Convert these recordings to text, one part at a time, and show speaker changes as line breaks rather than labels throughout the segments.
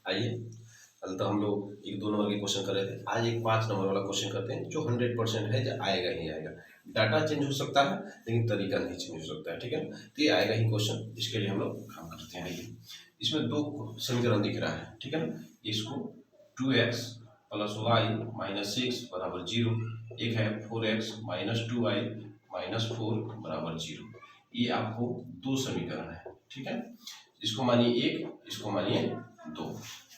आइए, कल तो हम लोग एक 2 नंबर के क्वेश्चन कर रहे थे, आज एक 5 नंबर वाला क्वेश्चन करते हैं जो 100% है, जो आएगा ही आएगा। डाटा चेंज हो सकता है लेकिन तरीका नहीं चेंज हो सकता है, ठीक है। तो ये आएगा ही क्वेश्चन, इसके लिए हम लोग काम करते हैं। आइए, इसमें 2 समीकरण दिख रहा है, ठीक है ना। इसको 2x प्लस वाई माइनस 6 बराबर 0, एक है 4x माइनस 2y माइनस 4 बराबर 0। ये आपको 2 समीकरण है, ठीक है। इसको मानिए 1, इसको मानिए 2,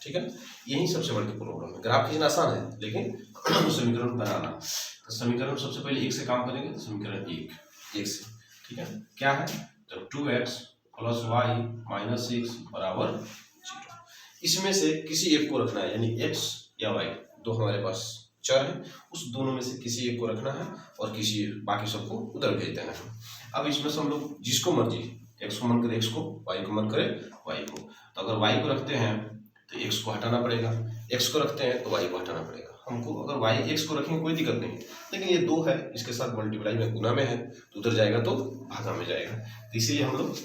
ठीक है। यही सबसे बड़ी प्रॉब्लम है। ग्राफ खींचना आसान है लेकिन समीकरण बनाना, तो समीकरण सबसे पहले 1 से काम करेंगे, तो समीकरण 1 से, ठीक है। क्या है, तो 2x प्लस वाई माइनस 6 बराबर 0। इसमें से किसी एक को रखना है, यानी x या y, दो हमारे पास चर है, उस दोनों में से किसी एक को रखना है और किसी बाकी सबको उधर भेज देना है। अब इसमें से हम लोग जिसको मर्जी, x को मन करे x को, y को मन करे y को। तो अगर y को रखते हैं तो x को हटाना पड़ेगा, x को रखते हैं तो y को हटाना पड़ेगा हमको। अगर y x को रखेंगे कोई दिक्कत नहीं, लेकिन ये 2 है, इसके साथ मल्टीप्लाई में गुना में है, तो उधर जाएगा तो भागा में जाएगा। तो इसीलिए हम लोग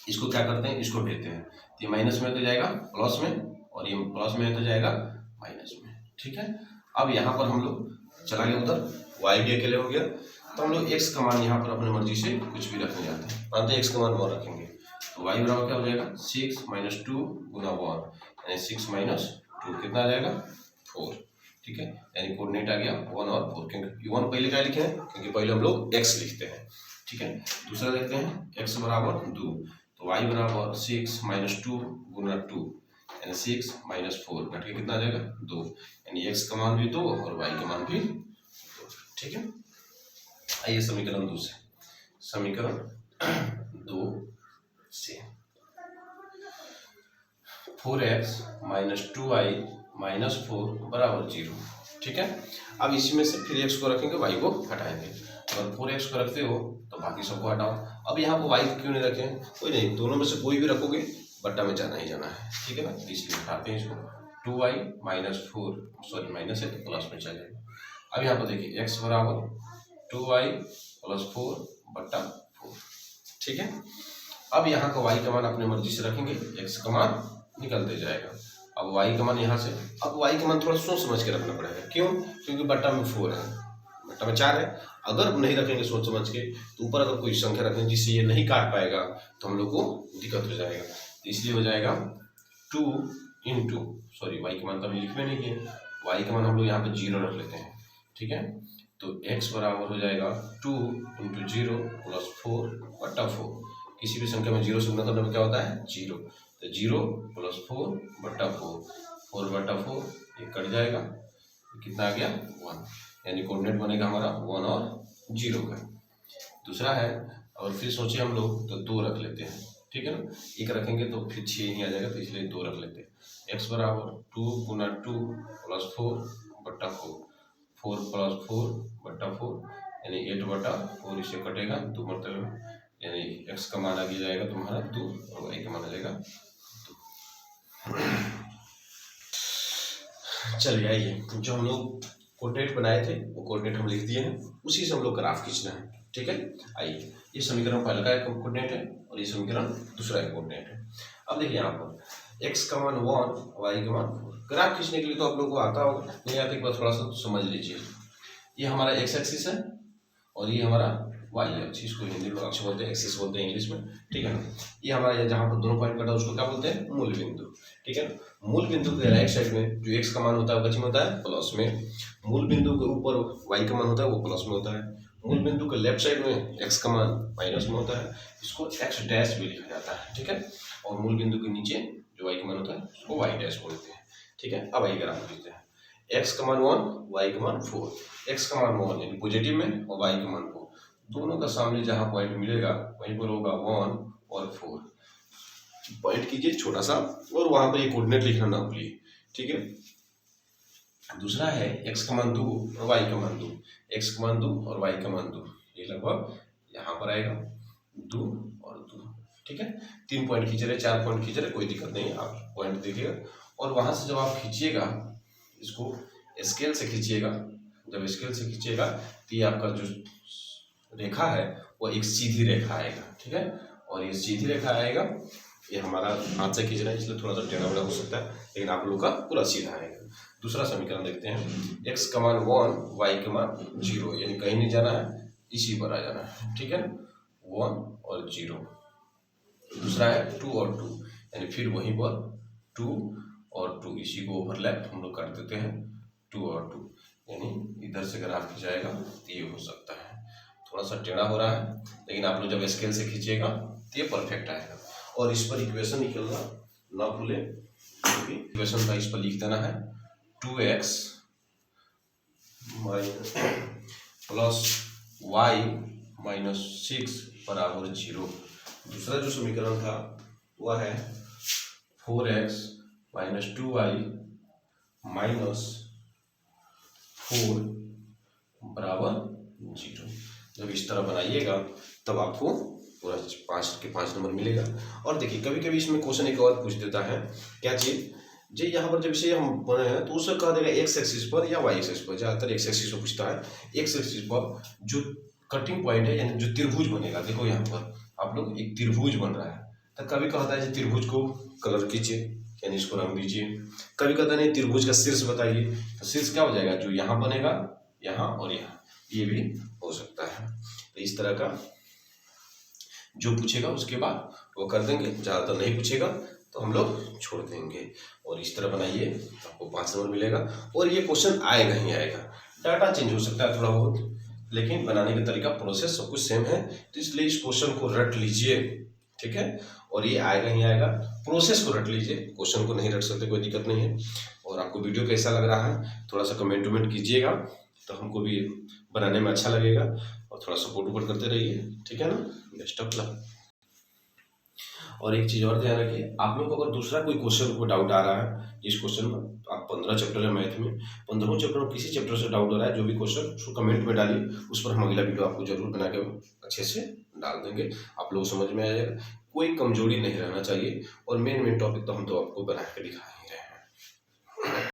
इसको क्या करते हैं, इसको भेजते हैं। तो ये माइनस में तो जाएगा प्लस में, और ये प्लस में तो जाएगा माइनस में, ठीक है। अब यहाँ पर हम लोग चला गया उधर, y भी अकेले हो गया, तो हम लोग x का मान यहाँ पर अपनी मर्जी से कुछ भी रखने जाते हैं। मानते हैं x का मान 1 रखेंगे, तो y बराबर क्या हो जाएगा 6 माइनस 2 गुना 1, यानी 6 माइनस 2 कितना आ जाएगा 4, ठीक है। यानी कोऑर्डिनेट आ गया 1 और 4, क्योंकि 1 पहले क्या लिखे हैं, क्योंकि पहले हम लोग x लिखते हैं, ठीक है। दूसरा देखते हैं, x बराबर 2, तो y बराबर 6 माइनस 2 गुना 2, यानी 6 माइनस 4 घट के कितना आ जाएगा 2, यानी x का मान भी 2 और y का मान भी 2, ठीक है। आइए समीकरण 2 से, समीकरण 2 से 4x माइनस 2y माइनस 4 बराबर 0, ठीक है। अब इसी में से फिर x को रखेंगे, y को हटाएंगे। अगर 4x को रखते हो तो बाकी सबको हटाओ। अब यहाँ पर y क्यों नहीं रखें, कोई नहीं, दोनों में से कोई भी रखोगे बट्टा में जाना ही जाना है, ठीक है ना। इसलिए हटाते हैं इसको, 2y माइनस 4, सॉरी माइनस है तो प्लस में चल जाएगा। अब यहाँ पर देखिए x बराबर 2y प्लस 4 बट्टा 4, ठीक है। अब यहाँ का y का मान अपनी मर्जी से रखेंगे, x का मान निकलते जाएगा। अब y का मान यहाँ से, अब y का मान थोड़ा सोच समझ के रखना पड़ेगा, क्यों, क्योंकि बट्टा में 4 है, बट्टा में 4 है। अगर नहीं रखेंगे सोच समझ के, तो ऊपर अगर कोई संख्या रखेंगे जिससे ये नहीं काट पाएगा तो हम लोग को दिक्कत हो जाएगा। तो इसलिए हो जाएगा 2 इंटू, सॉरी y का मान तो अभी लिख में नहीं है, y का मान हम लोग यहाँ पे 0 रख लेते हैं, ठीक है। तो x बराबर हो जाएगा 2 इंटू 0 प्लस 4 बट्टा 4। किसी भी संख्या में 0 से गुना करने में क्या होता है 0, तो 0 प्लस 4 बट्टा 4, 4 बट्टा 4 ये कट जाएगा, कितना आ गया 1, यानी कोऑर्डिनेट बनेगा हमारा 1 और 0 का। दूसरा है, और फिर सोचिए हम लोग तो 2 रख लेते हैं, ठीक है ना। एक रखेंगे तो फिर 6 ही आ जाएगा, तो इसलिए 2 रख लेते हैं। x बराबर 2 गुना 2 प्लस 4 बट्टा 4, 4 प्लस 4 बट्टा 4, यानी 8 बट्टा 4, इससे कटेगा 2 मतलब, यानी x का मान आ जाएगा तुम्हारा 2 और y का मान आ जाएगा 2। चलिए आइए, जो हम लोग कोऑर्डिनेट बनाए थे वो कोऑर्डिनेट हम लिख दिए हैं, उसी से हम लोग ग्राफ खींचना है, ठीक है। आइए, ये समीकरण पहला का एक कोऑर्डिनेट है और ये समीकरण दूसरा एक कोऑर्डिनेट है। अब देखिए यहाँ पर x का मान 1, y का मान 4। ग्राफ खींचने के लिए तो आप लोगों को आता होगा, नहीं आता एक बार थोड़ा सा समझ लीजिए। ये हमारा x एक्सिस है और ये हमारा y एक्सिस, को हिंदी में अक्ष बोलते हैं, एक्सिस बोलते हैं इंग्लिश में, ठीक है ना। ये हमारा जहाँ पर दोनों पॉइंट कटा है उसको क्या बोलते हैं, मूल बिंदु, ठीक है। मूल बिंदु के राइट साइड में जो x का मान होता है वो किस में होता है, प्लस में। मूल बिंदु के ऊपर y का मान होता है वो प्लस में होता है। मूल बिंदु के लेफ्ट साइड में x का मान माइनस में होता है, इसको x डैश भी लिखा जाता है, ठीक है। और मूल बिंदु के नीचे जो y का मान होता है उसको y डैश बोलते हैं, ठीक है। अब y ग्राफ लिखते हैं, x का मान 1, y का मान 4। x का मान 1 यानी पॉजिटिव में और y का मान 4, दोनों का सामने जहाँ पॉइंट मिलेगा वहीं पर होगा 1 और 4। पॉइंट कीजिए छोटा सा और वहां पर ये कोऑर्डिनेट लिखना ना भूलिए, ठीक है। दूसरा है x का मान 2 और y का मान 2, x का मान 2 और y का मान 2, ये लगभग यहाँ पर आएगा 2 और 2, ठीक है। 3 पॉइंट खींच रहे, 4 पॉइंट खींच रहे, कोई दिक्कत नहीं है, आप पॉइंट देखिएगा। और वहां से जब आप खींचिएगा इसको स्केल से खींचिएगा, जब स्केल से खींचिएगा तो ये आपका जो रेखा है वो एक सीधी रेखा आएगा, ठीक है। और ये सीधी रेखा आएगा ये हमारा हाथ से खींच रहा है इसलिए थोड़ा सा टेढ़ा बड़ा हो सकता है, लेकिन आप लोग का पूरा सीधा आएगा। दूसरा समीकरण देखते हैं, x का मान 1 y का मान 0, यानी कहीं नहीं जाना है, इसी पर आ जाना है, ठीक है ना, 1 और 0। दूसरा है 2 और 2, यानी फिर वहीं पर 2 और 2, इसी को ओवरलैप हम लोग कर देते हैं 2 और 2, यानी इधर से अगर आप खिंचाएगा तो ये हो सकता है। थोड़ा सा टेढ़ा हो रहा है, लेकिन आप लोग जब स्केल से खींचिएगा तो ये परफेक्ट आएगा। और इस पर इक्वेशन निकलना ना भूलें, क्योंकि इक्वेशन का इस पर लिख देना है 2x प्लस y माइनस 6 बराबर 0। दूसरा जो समीकरण था वह है 4x माइनस 2y माइनस 4 बराबर 0। जब इस तरह बनाइएगा तब आपको पूरा 5 के 5 नंबर मिलेगा। और देखिए कभी कभी इसमें क्वेश्चन एक और पूछ देता है, क्या चीज जी, यहाँ पर जब इसे हम बने हैं तो उसे कह देगा एक्स एक्सिस पर या वाई एक्सिस पर, ज़्यादातर एक्स एक्सिस पर पूछता है। एक्स एक्सिस पर जो कटिंग पॉइंट है, यानी जो त्रिभुज बनेगा, देखो यहाँ पर आप लोग एक त्रिभुज बन रहा है, तो कभी कहता है जी त्रिभुज को कलर कीजिए, यानी इसको रंग दीजिए। कभी कहता है नहीं त्रिभुज का शीर्ष बताइए, तो शीर्ष क्या हो जाएगा, जो यहाँ बनेगा, यहाँ और यहाँ, ये भी हो सकता है। तो इस तरह का जो पूछेगा उसके बाद वो कर देंगे, ज़्यादातर नहीं पूछेगा तो हम लोग छोड़ देंगे। और इस तरह बनाइए तो आपको 5 नंबर मिलेगा। और ये क्वेश्चन आएगा ही आएगा, डाटा चेंज हो सकता है थोड़ा बहुत, लेकिन बनाने का तरीका प्रोसेस सब कुछ सेम है, तो इसलिए इस क्वेश्चन को रट लीजिए, ठीक है। और ये आएगा ही आएगा, प्रोसेस को रट लीजिए, क्वेश्चन को नहीं रट सकते, कोई दिक्कत नहीं है। और आपको वीडियो कैसा लग रहा है थोड़ा सा कमेंट वमेंट कीजिएगा, तो हमको भी बनाने में अच्छा लगेगा। और थोड़ा सपोर्ट वोट करते रहिए, ठीक है ना। Best of luck. और एक चीज़ और ध्यान रखिए, आप लोग को अगर दूसरा कोई क्वेश्चन को डाउट आ रहा है इस क्वेश्चन में, तो आप 15 चैप्टर है मैथ में, 15 चैप्टर में किसी चैप्टर से डाउट आ रहा है, जो भी क्वेश्चन उसको कमेंट में डालिए, उस पर हम अगला वीडियो आपको जरूर बना के अच्छे से डाल देंगे, आप लोग समझ में आ जाएगा। कोई कमजोरी नहीं रहना चाहिए, और मेन टॉपिक तो हम तो आपको बना के दिखाएंगे।